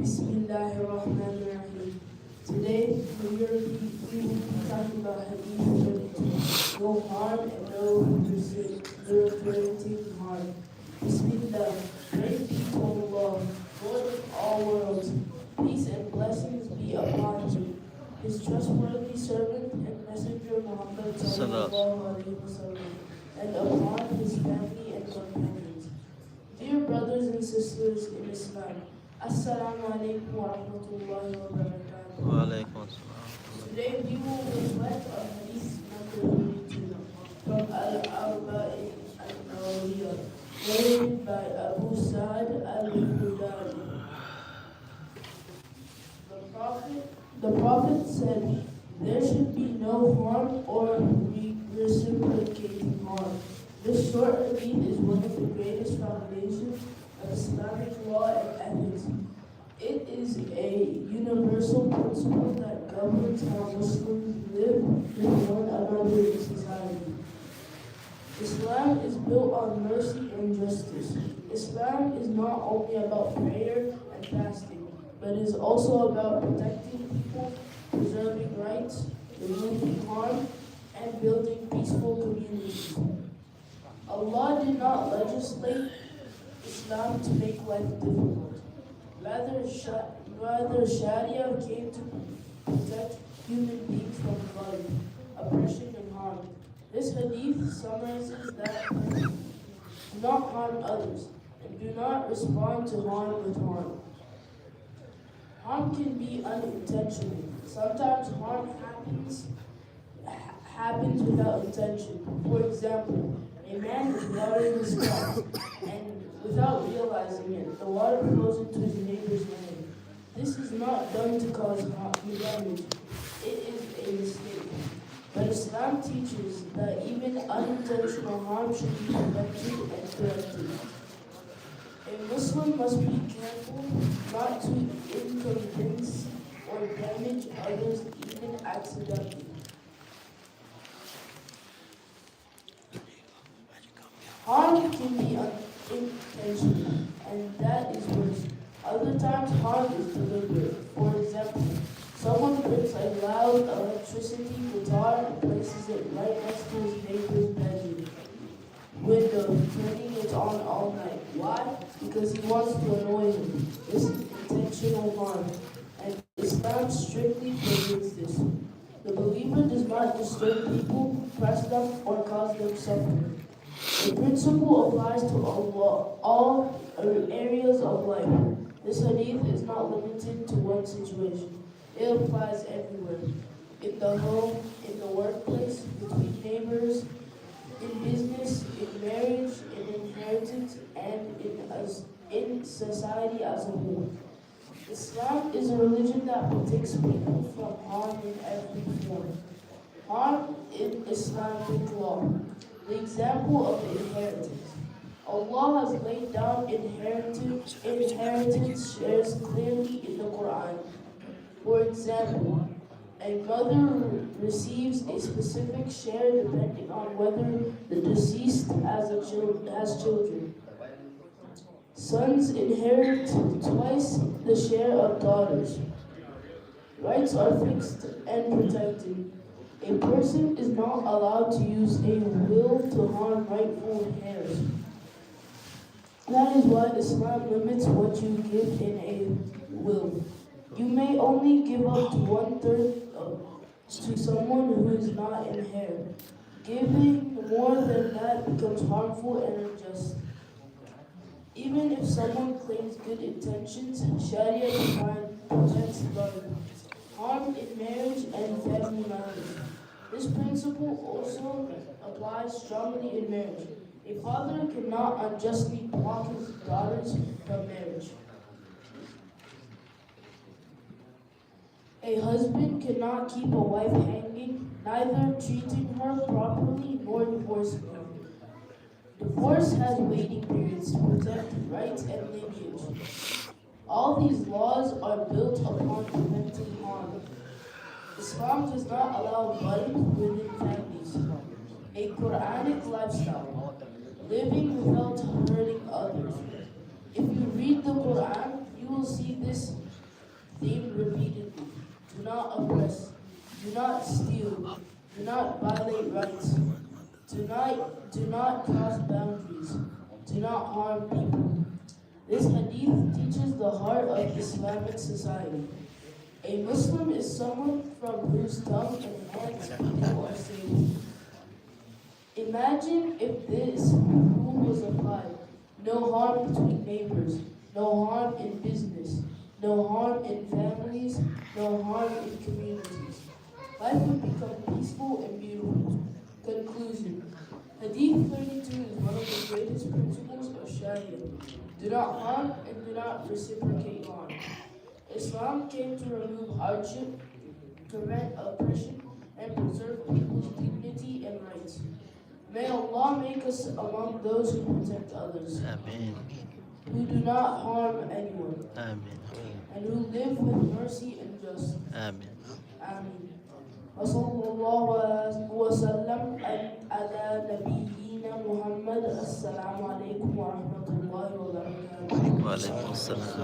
Bismillahirrahmanirrahim. Today we will be talking about Hadith 32. No harm and no preventing harm. Bismillah. Praise be to Allah, Lord of all worlds. Peace and blessings be upon him, his trustworthy servant and messenger Muhammad sallallahu alaihi wasallam, and upon his family and companions. Dear brothers and sisters in Islam, Assalamu alaikum wa rahmatullahi wa barakatuh. Wa alaikum assalam. Today we will reflect on Hadith number 32 from Al-Arba'in al-Nawawiyah, narrated by Abu Sa'd al-Khudari. The Prophet said, there should be no harm or reciprocating harm. This short hadith is one of the greatest foundations of Islamic law and ethics. It is a universal principle that governs how Muslims live with one another in society. Islam is built on mercy and justice. Islam is not only about prayer and fasting, but is also about protecting people, preserving rights, removing harm, and building peaceful communities. Allah did not legislate Islam to make life difficult. Rather, Sharia came to protect human beings from violence, oppression, and harm. This hadith summarizes that do not harm others and do not respond to harm with harm. Harm can be unintentional. Sometimes harm happens without intention. For example, a man is watering his crops, and without realizing it, the water flows into his neighbor's land. This is not done to cause damage. It is a mistake. But Islam teaches that even unintentional harm should be prevented and corrected. A Muslim must be careful not to inconvenience or damage others even accidentally. Harm can be unintentional, and that is worse. Other times, harm is deliberate. For example, someone brings a loud electricity guitar and places it right next to his neighbor's bedroom window, turning it on all night. Why? Because he wants to annoy him. This is intentional harm, and Islam strictly forbids this. The believer does not disturb people, press them, or cause them suffering. The principle applies to all areas of life. This hadith is not limited to one situation. It applies everywhere. In the home, in the workplace, between neighbors, in business, in marriage, in inheritance, and in society as a whole. Islam is a religion that protects people from harm in every form. Harm in Islamic law. The example of the inheritance. Allah has laid down inheritance shares clearly in the Quran. For example, a mother receives a specific share depending on whether the deceased has children. Sons inherit twice the share of daughters. Rights are fixed and protected. A person is not allowed to use a will to harm rightful heirs. That is why Islam limits what you give in a will. You may only give up to 1/3 to someone who is not an heir. Giving more than that becomes harmful and unjust. Even if someone claims good intentions, Sharia protects harm in marriage and family matters. This principle also applies strongly in marriage. A father cannot unjustly block his daughters from marriage. A husband cannot keep a wife hanging, neither treating her properly nor divorcing her. Divorce has waiting periods to protect rights and lineage. All these laws are built upon preventing harm. Islam does not allow violence within families. A Quranic lifestyle, living without hurting others. If you read the Quran, you will see this themed repeatedly. Do not oppress. Do not steal. Do not violate rights. Do not cross boundaries. Do not harm people. This hadith teaches the heart of Islamic society. A Muslim is someone from whose tongue and hands people are safe. Imagine if this rule was applied. No harm between neighbors, no harm in business, no harm in families, no harm in communities. Life would become peaceful and beautiful. Conclusion. Hadith 32 is one of the greatest principles of Sharia. Do not harm and do not reciprocate harm. Islam came to remove hardship, prevent oppression, and preserve people's dignity and rights. May Allah make us among those who protect others, Amen. who do not harm anyone, Amen. and who live with mercy and justice. Amen. Ameen. وصلى الله وسلم على نبينا محمد. السلام عليكم ورحمة الله وبركاته. وعليكم السلام.